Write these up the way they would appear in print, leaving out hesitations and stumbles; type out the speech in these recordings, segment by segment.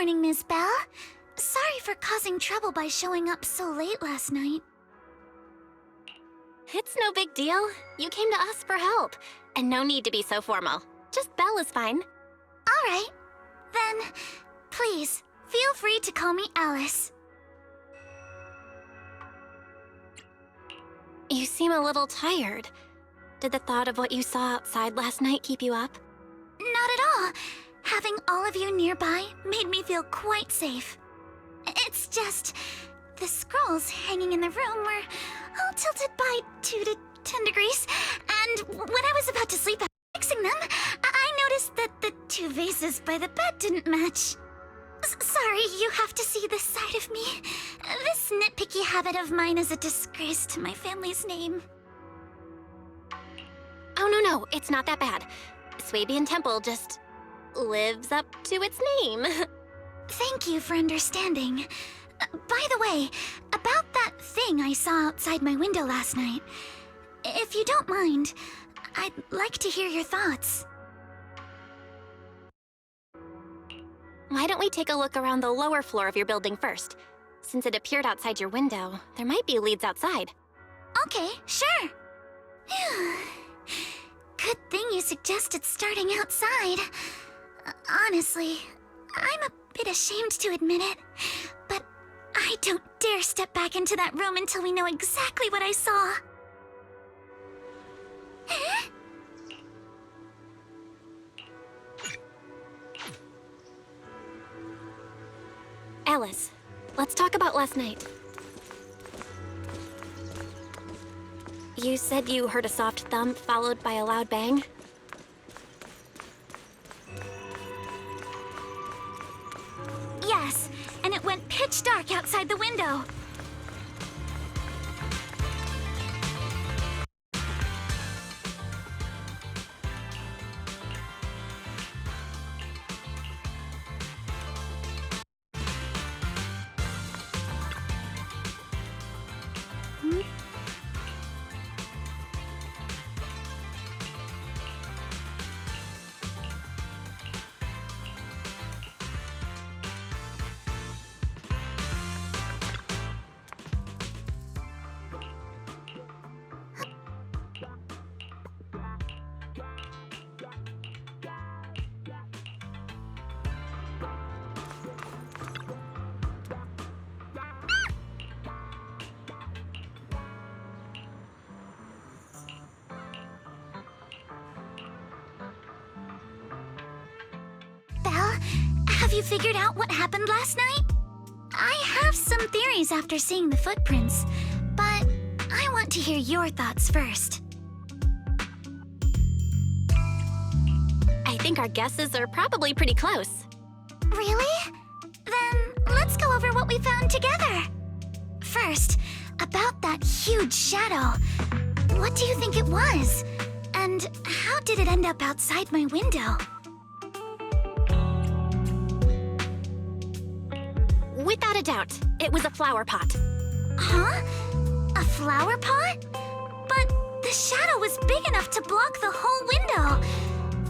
morning, Miss Belle. Sorry for causing trouble by showing up so late last night. It's no big deal. You came to us for help. And no need to be so formal. Just Belle is fine. All right. Then, please, feel free to call me Alice. You seem a little tired. Did the thought of what you saw outside last night keep you up? Not at all. Having all of you nearby made me feel quite safe. It's just, the scrolls hanging in the room were all tilted by 2 to 10 degrees, and when I was about to sleep after fixing them, I noticed that the 2 vases by the bed didn't match. Sorry, you have to see this side of me. This nitpicky habit of mine is a disgrace to my family's name. Oh, no, it's not that bad. Swabian Temple just lives up to its name. Thank you for understanding. By the way, about that thing I saw outside my window last night, if you don't mind, I'd like to hear your thoughts. Why don't we take a look around the lower floor of your building first? Since it appeared outside your window, there might be leads outside. Okay, sure. Good thing you suggested starting outside. Honestly, I'm a bit ashamed to admit it, but I don't dare step back into that room until we know exactly what I saw. Alice, let's talk about last night. You said you heard a soft thump followed by a loud bang? Yes, and it went pitch dark outside the window. Belle, have you figured out what happened last night? I have some theories after seeing the footprints, but I want to hear your thoughts first. I think our guesses are probably pretty close. Really? Then let's go over what we found together. First, about that huge shadow. What do you think it was? And how did it end up outside my window? Without a doubt, it was a flower pot. Huh? A flower pot? But the shadow was big enough to block the whole window.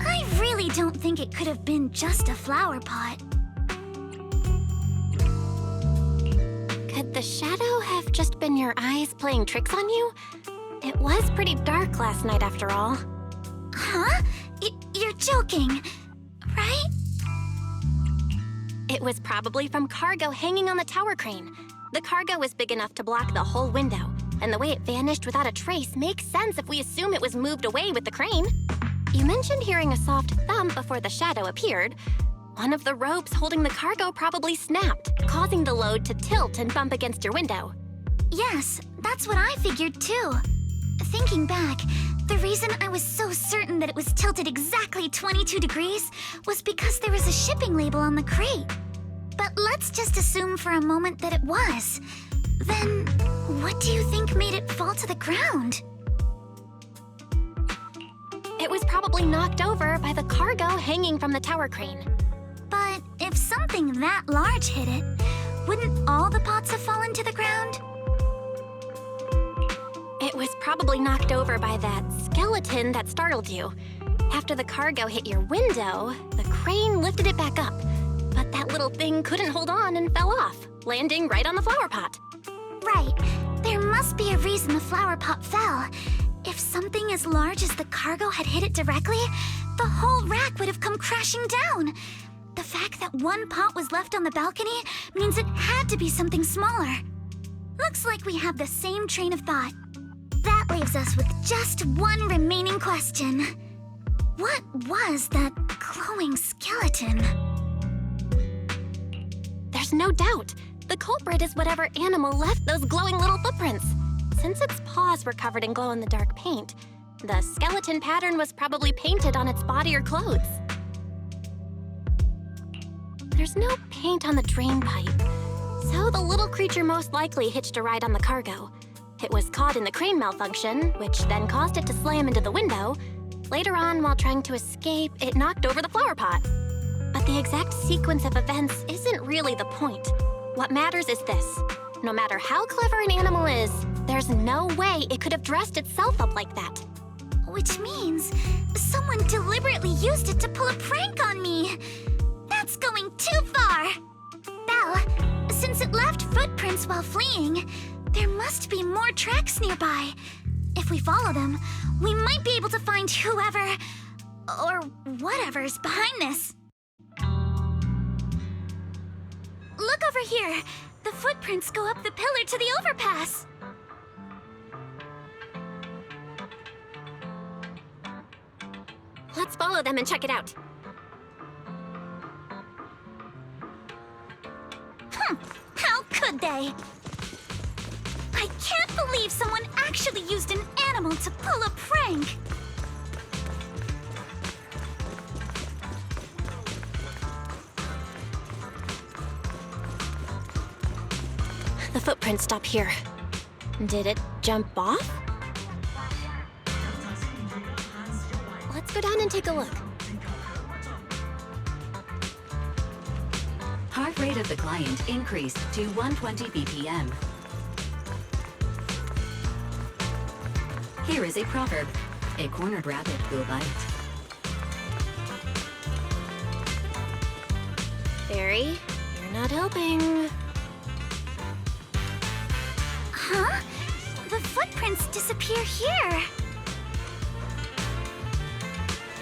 I really don't think it could have been just a flower pot. Could the shadow have just been your eyes playing tricks on you? It was pretty dark last night after all. Huh? You're joking, right? It was probably from cargo hanging on the tower crane. The cargo was big enough to block the whole window, and the way it vanished without a trace makes sense if we assume it was moved away with the crane. You mentioned hearing a soft thump before the shadow appeared. One of the ropes holding the cargo probably snapped, causing the load to tilt and bump against your window. Yes, that's what I figured too. Thinking back, the reason I was so certain that it was tilted exactly 22 degrees was because there was a shipping label on the crate. But let's just assume for a moment that it was. Then, what do you think made it fall to the ground? It was probably knocked over by the cargo hanging from the tower crane. But if something that large hit it, wouldn't all the pots have fallen to the ground? It was probably knocked over by that skeleton that startled you. After the cargo hit your window, the crane lifted it back up. But that little thing couldn't hold on and fell off, landing right on the flower pot. Right. There must be a reason the flower pot fell. If something as large as the cargo had hit it directly, the whole rack would have come crashing down. The fact that one pot was left on the balcony means it had to be something smaller. Looks like we have the same train of thought. That leaves us with just one remaining question. What was that glowing skeleton? There's no doubt. The culprit is whatever animal left those glowing little footprints. Since its paws were covered in glow-in-the-dark paint, the skeleton pattern was probably painted on its body or clothes. There's no paint on the drain pipe, so the little creature most likely hitched a ride on the cargo. It was caught in the crane malfunction, which then caused it to slam into the window. Later on, while trying to escape, it knocked over the flower pot. But the exact sequence of events isn't really the point. What matters is this. No matter how clever an animal is, there's no way it could have dressed itself up like that. Which means someone deliberately used it to pull a prank on me. That's going too far. Belle, since it left footprints while fleeing, there must be more tracks nearby. If we follow them, we might be able to find whoever or whatever's behind this. Look over here. The footprints go up the pillar to the overpass. Let's follow them and check it out. How could they? I can't believe someone actually used an animal to pull a prank. The footprints stop here. Did it jump off? Let's go down and take a look. Heart rate of the client increased to 120 BPM. Here is a proverb. A cornered rabbit will bite. Fairy, you're not helping. Huh? The footprints disappear here.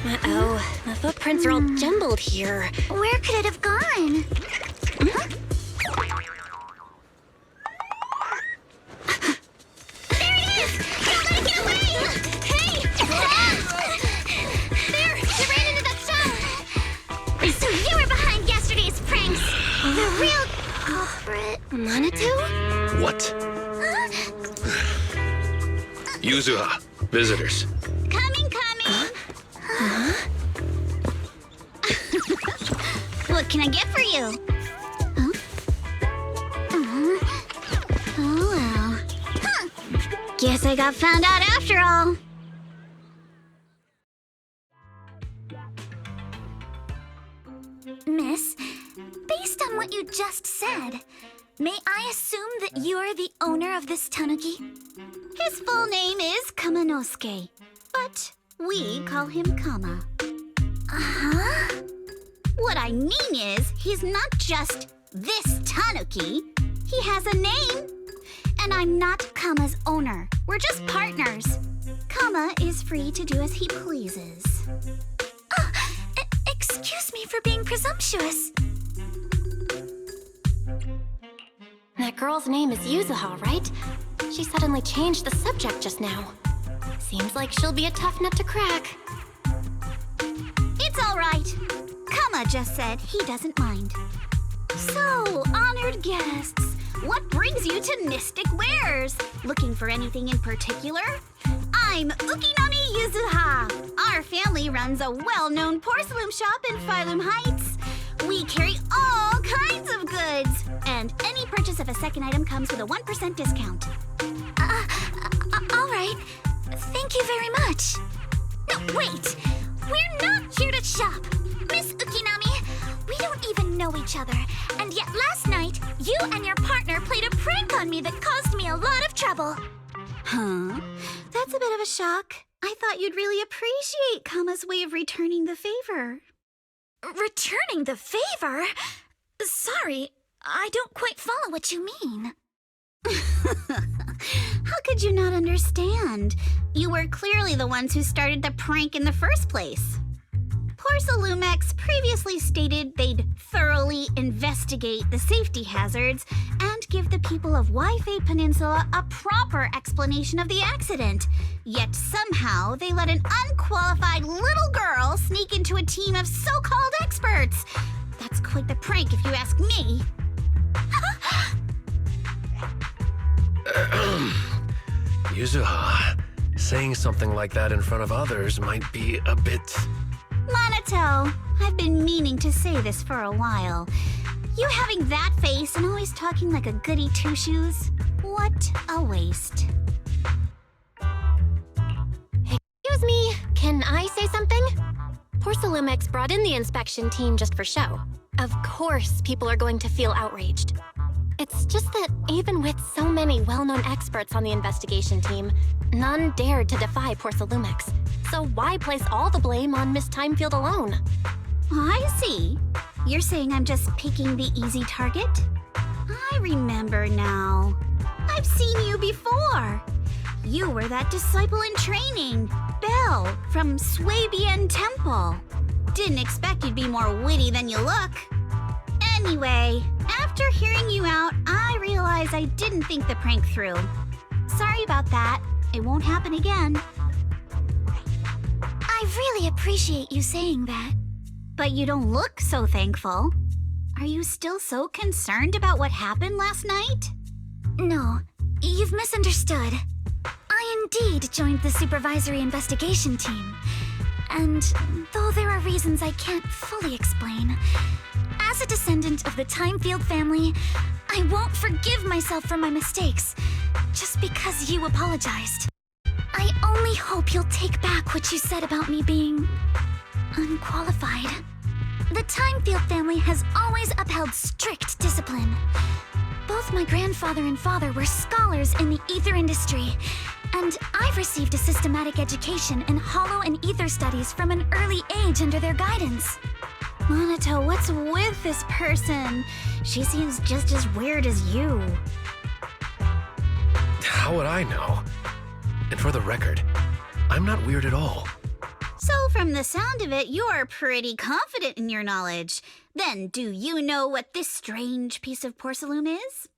Uh-oh, the footprints are all jumbled here. Where could it have gone? Huh? There it is! Don't let it get away! Hey! There! You ran into that stone! So you were behind yesterday's pranks! The real culprit. Manitou? What? Huh? Yuzuha, visitors. Coming! What can I get for you? Oh well. Huh. Guess I got found out after all. Miss, based on what you just said, may I assume that you're the owner of this tanuki? His full name is Kamanosuke, but we call him Kama. Uh-huh. What I mean is, he's not just this tanuki. He has a name. And I'm not Kama's owner. We're just partners. Kama is free to do as he pleases. Oh, excuse me for being presumptuous. That girl's name is Yuzuha, right? She suddenly changed the subject just now. Seems like she'll be a tough nut to crack. It's all right. Kama just said he doesn't mind. So, honored guests, what brings you to Mystic Wares? Looking for anything in particular? I'm Ukinami Yuzuha. Our family runs a well-known porcelain shop in Phylum Heights. We carry all kinds of goods, and any purchase of a second item comes with a 1% discount. All right. Thank you very much. No, wait! We're not here to shop! Miss Ukinami, we don't even know each other, and yet last night, you and your partner played a prank on me that caused me a lot of trouble. Huh? That's a bit of a shock. I thought you'd really appreciate Kama's way of returning the favor. Returning the favor? Sorry, I don't quite follow what you mean. How could you not understand? You were clearly the ones who started the prank in the first place. Porcelumex previously stated they'd thoroughly investigate the safety hazards and give the people of Wi-Fi Peninsula a proper explanation of the accident. Yet somehow they let an unqualified little girl sneak into a team of so-called experts. That's quite the prank if you ask me. Yuzuha, saying something like that in front of others might be a bit... Monato, I've been meaning to say this for a while. You having that face and always talking like a goody two-shoes? What a waste. Excuse me, can I say something? Porcelumex brought in the inspection team just for show. Of course, people are going to feel outraged. It's just that even with so many well-known experts on the investigation team, none dared to defy Porcelumex. So why place all the blame on Miss Timefield alone? I see. You're saying I'm just picking the easy target? I remember now. I've seen you before. You were that disciple in training, Belle, from Swabian Temple. Didn't expect you'd be more witty than you look. Anyway, after hearing you out, I realized I didn't think the prank through. Sorry about that. It won't happen again. I really appreciate you saying that. But you don't look so thankful. Are you still so concerned about what happened last night? No, you've misunderstood. I indeed joined the supervisory investigation team. And though there are reasons I can't fully explain, as a descendant of the Timefield family, I won't forgive myself for my mistakes just because you apologized. I only hope you'll take back what you said about me being unqualified. The Timefield family has always upheld strict discipline. Both my grandfather and father were scholars in the ether industry, and I've received a systematic education in hollow and ether studies from an early age under their guidance. Monato, what's with this person? She seems just as weird as you. How would I know? And for the record, I'm not weird at all. So from the sound of it, you're pretty confident in your knowledge. Then do you know what this strange piece of porcelain is?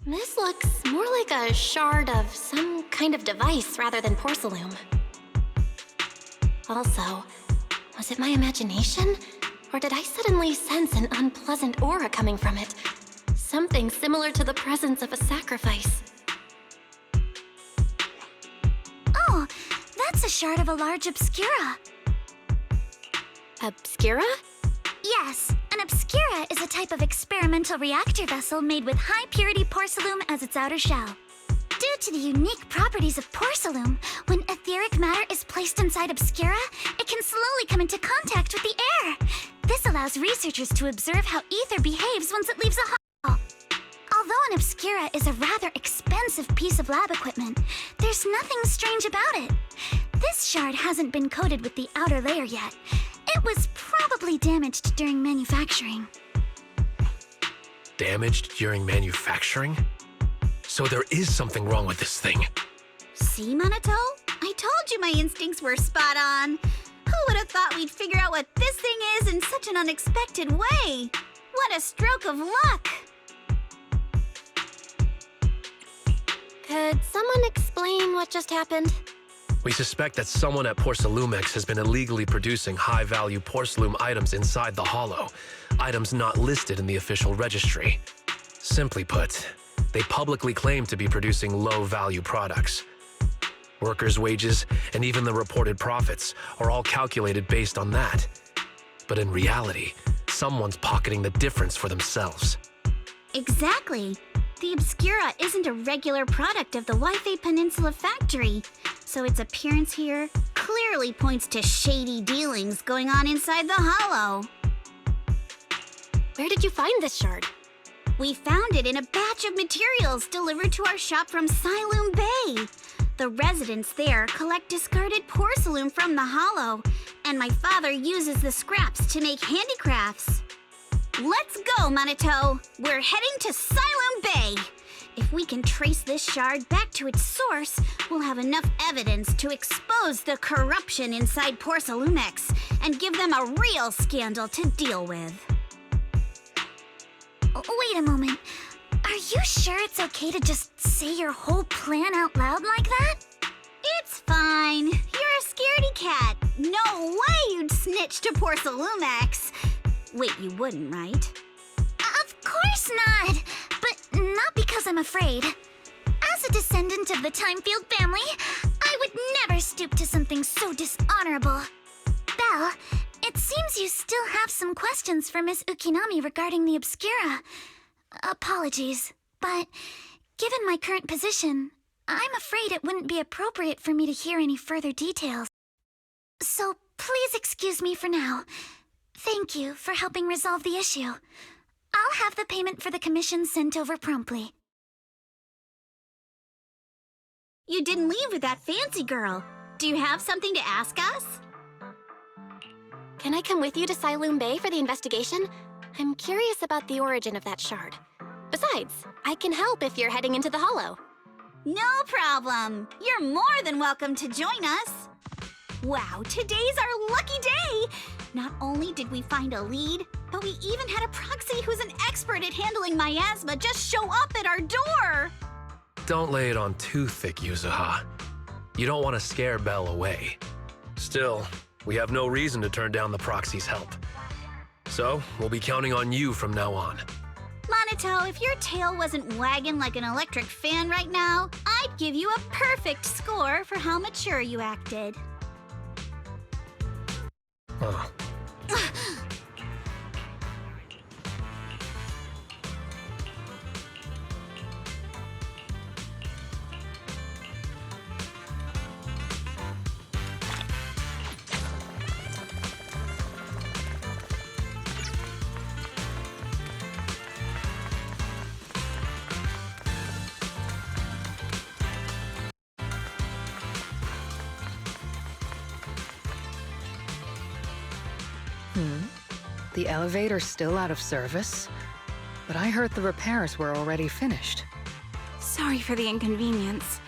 This looks more like a shard of some kind of device rather than porcelain. Also, was it my imagination? Or did I suddenly sense an unpleasant aura coming from it? Something similar to the presence of a sacrifice. Oh, that's a shard of a large obscura. Obscura? Yes, an obscura is a type of experimental reactor vessel made with high-purity porcelain as its outer shell. Due to the unique properties of porcelain, when etheric matter is placed inside obscura, it can slowly come into contact with the air. This allows researchers to observe how ether behaves once it leaves a hull. Although an obscura is a rather expensive piece of lab equipment, there's nothing strange about it. This shard hasn't been coated with the outer layer yet. It was probably damaged during manufacturing. Damaged during manufacturing? So there is something wrong with this thing. See, Monato? I told you my instincts were spot on. Who would have thought we'd figure out what this thing is in such an unexpected way? What a stroke of luck! Could someone explain what just happened? We suspect that someone at Porcelumex has been illegally producing high-value porcelain items inside the hollow, items not listed in the official registry. Simply put, they publicly claim to be producing low-value products. Workers' wages and even the reported profits are all calculated based on that. But in reality, someone's pocketing the difference for themselves. Exactly. The Obscura isn't a regular product of the Wi-Fi Peninsula factory, so its appearance here clearly points to shady dealings going on inside the hollow. Where did you find this shard? We found it in a batch of materials delivered to our shop from Siloom Bay. The residents there collect discarded porcelain from the hollow, and my father uses the scraps to make handicrafts. Let's go, Manito! We're heading to Siloom Bay! If we can trace this shard back to its source, we'll have enough evidence to expose the corruption inside Porcelumex and give them a real scandal to deal with. Wait a moment. Are you sure it's okay to just say your whole plan out loud like that? It's fine. You're a scaredy cat. No way you'd snitch to Porcelumex. Wait, you wouldn't, right? Of course not! But not because I'm afraid. As a descendant of the Timefield family, I would never stoop to something so dishonorable. Belle, it seems you still have some questions for Miss Ukinami regarding the Obscura. Apologies, but given my current position, I'm afraid it wouldn't be appropriate for me to hear any further details. So please excuse me for now. Thank you for helping resolve the issue. I'll have the payment for the commission sent over promptly. You didn't leave with that fancy girl. Do you have something to ask us? Can I come with you to Siloom Bay for the investigation? I'm curious about the origin of that shard. Besides, I can help if you're heading into the hollow. No problem. You're more than welcome to join us. Wow, today's our lucky day! Not only did we find a lead, but we even had a proxy who's an expert at handling miasma just show up at our door! Don't lay it on too thick, Yuzuha. You don't want to scare Belle away. Still, we have no reason to turn down the proxy's help. So, we'll be counting on you from now on. Manito, if your tail wasn't wagging like an electric fan right now, I'd give you a perfect score for how mature you acted. Huh. The elevator's still out of service? But I heard the repairs were already finished. Sorry for the inconvenience.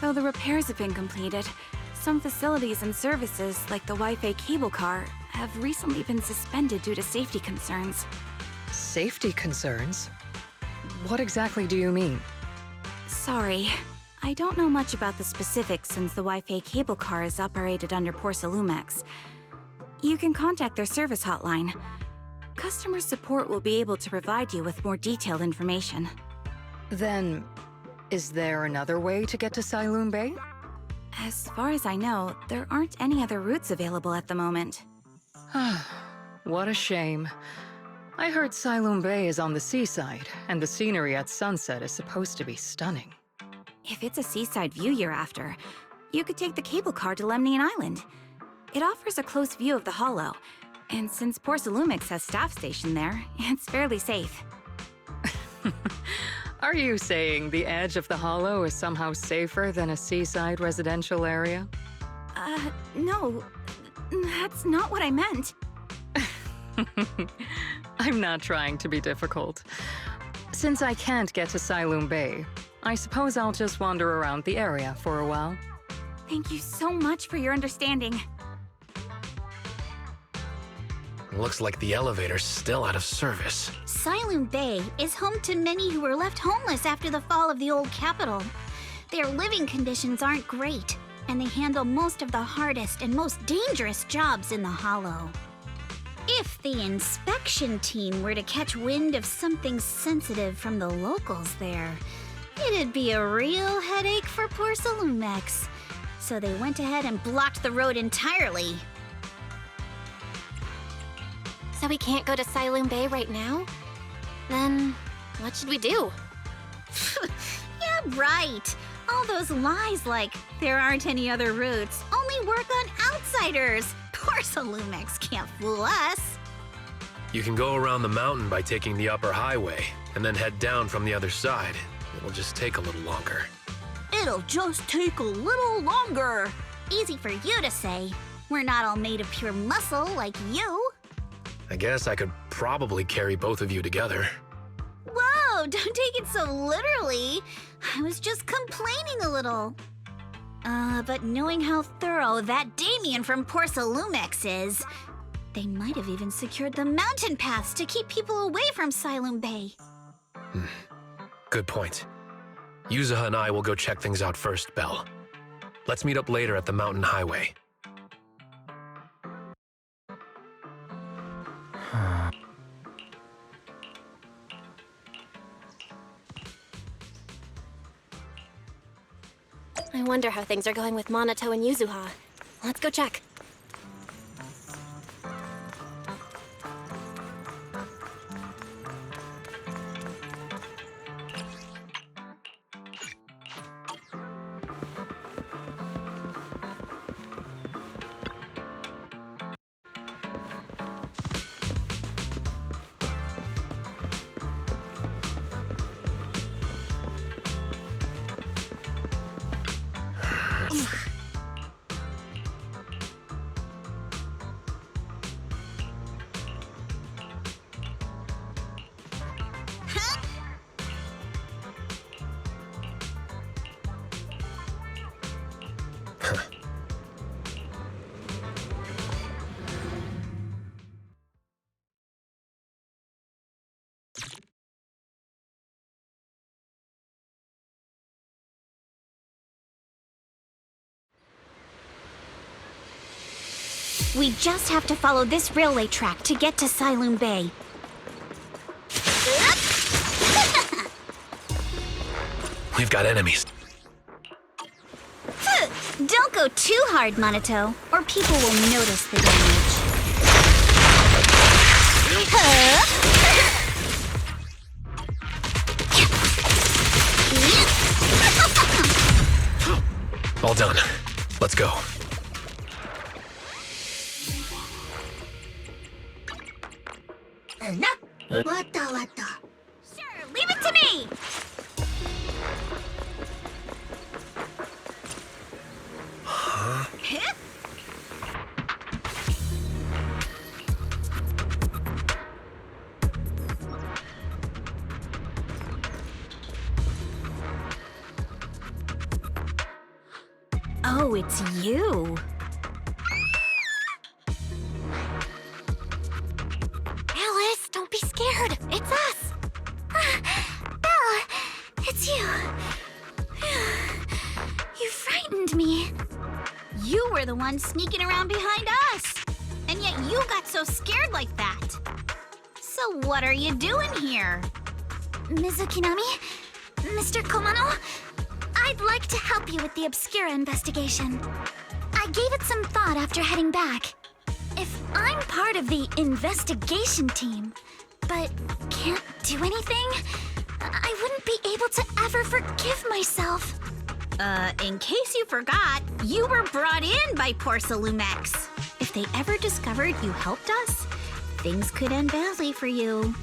Though the repairs have been completed, some facilities and services, like the Wi-Fi cable car, have recently been suspended due to safety concerns. Safety concerns? What exactly do you mean? Sorry, I don't know much about the specifics since the Wi-Fi cable car is operated under Porcelumex. You can contact their service hotline. Customer support will be able to provide you with more detailed information. Then, is there another way to get to Siloom Bay? As far as I know, there aren't any other routes available at the moment. What a shame. I heard Siloom Bay is on the seaside, and the scenery at sunset is supposed to be stunning. If it's a seaside view you're after, you could take the cable car to Lemnian Island. It offers a close view of the hollow, and since Porcelumex has staff stationed there, it's fairly safe. Are you saying the edge of the hollow is somehow safer than a seaside residential area? No. That's not what I meant. I'm not trying to be difficult. Since I can't get to Siloom Bay, I suppose I'll just wander around the area for a while. Thank you so much for your understanding. Looks like the elevator's still out of service. Siloom Bay is home to many who were left homeless after the fall of the old capital. Their living conditions aren't great, and they handle most of the hardest and most dangerous jobs in the hollow. If the inspection team were to catch wind of something sensitive from the locals there, it'd be a real headache for Porcelumex. So they went ahead and blocked the road entirely. So we can't go to Siloom Bay right now? Then, what should we do? Yeah, right. All those lies like, there aren't any other routes, only work on outsiders. Porcelumex can't fool us. You can go around the mountain by taking the upper highway, and then head down from the other side. It'll just take a little longer. It'll just take a little longer. Easy for you to say. We're not all made of pure muscle like you. I guess I could probably carry both of you together. Whoa, don't take it so literally. I was just complaining a little. But knowing how thorough that Damien from Porcelumex is, they might have even secured the mountain paths to keep people away from Silum Bay. Good point. Yuzuha and I will go check things out first, Belle. Let's meet up later at the mountain highway. I wonder how things are going with Monato and Yuzuha. Let's go check. We just have to follow this railway track to get to Silum Bay. We've got enemies. Don't go too hard, Monato, or people will notice the damage. All done. Let's go. Sure, leave it to me! Huh? Oh, it's you. Alice, don't be scared. It's us. Belle, it's you. You frightened me. You were the one sneaking around behind us. And yet you got so scared like that. So what are you doing here? Mizukinami? Mr. Komano? I'd like to help you with the Obscura investigation. I gave it some thought after heading back. If I'm part of the investigation team, but can't do anything, I wouldn't be able to ever forgive myself. In case you forgot, you were brought in by Porcelumex. If they ever discovered you helped us, things could end badly for you.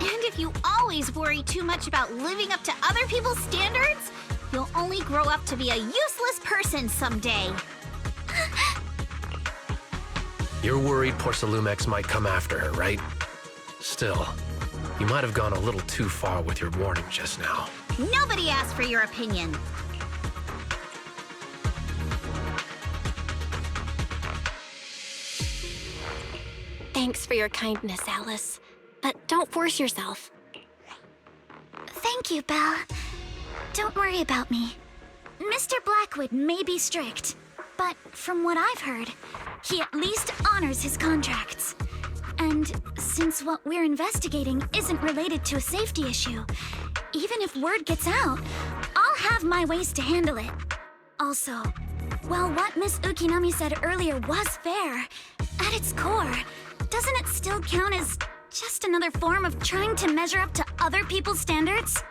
And if you always worry too much about living up to other people's standards, you'll only grow up to be a useless person someday. You're worried Porcelumex might come after her, right? Still, you might have gone a little too far with your warning just now. Nobody asked for your opinion. Thanks for your kindness, Alice. But don't force yourself. Thank you, Belle. Don't worry about me. Mr. Blackwood may be strict, but from what I've heard, he at least honors his contracts. And since what we're investigating isn't related to a safety issue, even if word gets out, I'll have my ways to handle it. Also, while what Miss Ukinami said earlier was fair, at its core, doesn't it still count as just another form of trying to measure up to other people's standards?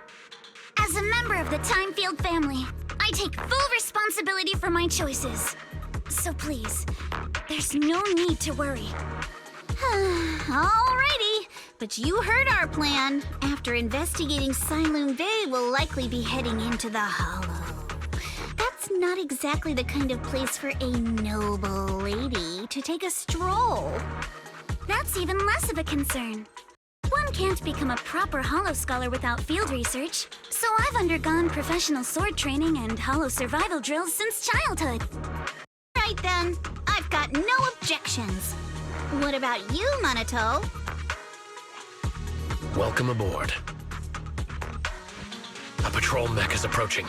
As a member of the Timefield family, I take full responsibility for my choices. So please, there's no need to worry. Alrighty, But you heard our plan. After investigating Siloon Bay, we'll likely be heading into the Hollow. That's not exactly the kind of place for a noble lady to take a stroll. That's even less of a concern. One can't become a proper Hollow scholar without field research, so I've undergone professional sword training and Hollow survival drills since childhood. Right then, I've got no objections. What about you, Monato? Welcome aboard. A patrol mech is approaching.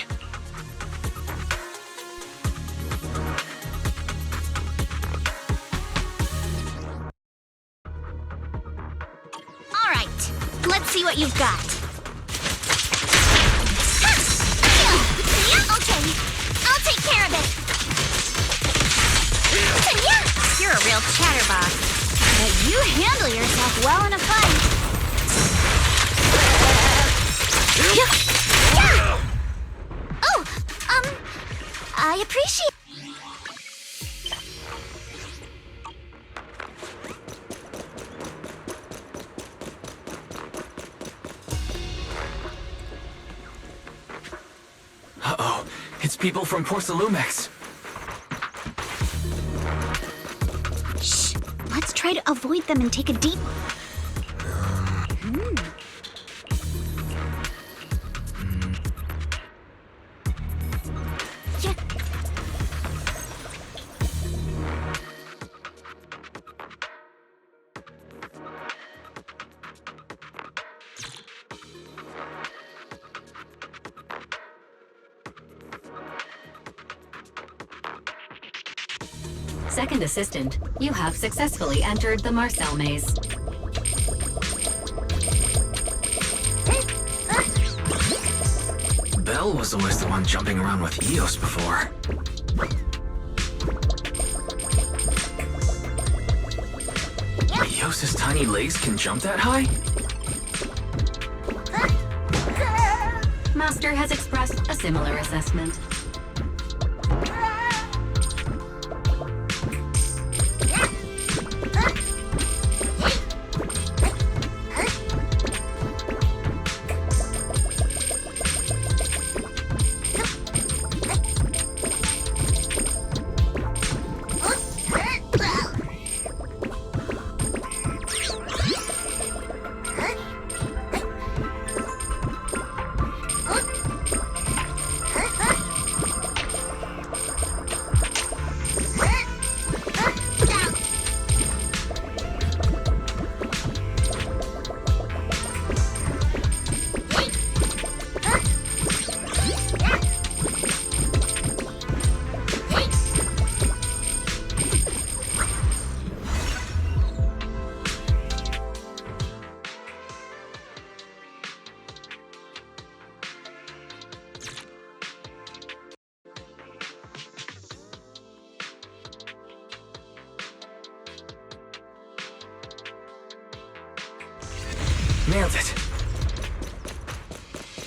All right, let's see what you've got. Yeah, okay. I'll take care of it. Yeah. You're a real chatterbox, but you handle yourself well in a fight. Yeah. Oh, I appreciate. Uh-oh, it's people from Porsalumex. Shh, let's try to avoid them and take a deep... Yeah. Second assistant, you have successfully entered the Marcel maze. Belle was always the one jumping around with Eos before. Eos's tiny legs can jump that high? Master has expressed a similar assessment. Nailed it.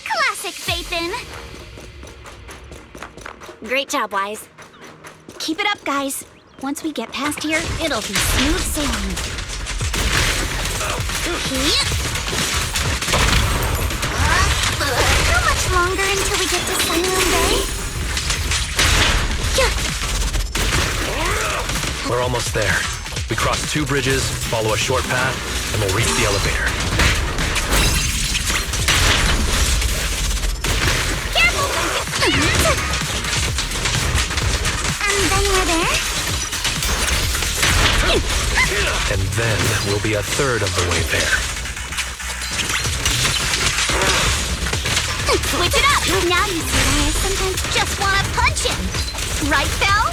Classic Phaethon. Great job, Wise. Keep it up, guys. Once we get past here, it'll be smooth sailing. How much longer until we get to Siloon Bay? We're almost there. We cross 2 bridges, follow a short path, and we'll reach the elevator. And then we're there? And then we'll be a third of the way there. Switch it up! Now you see why I sometimes just want to punch him. Right, Belle?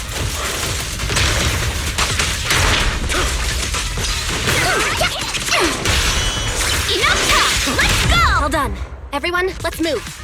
Enough talk! Let's go! Well done. Everyone, let's move.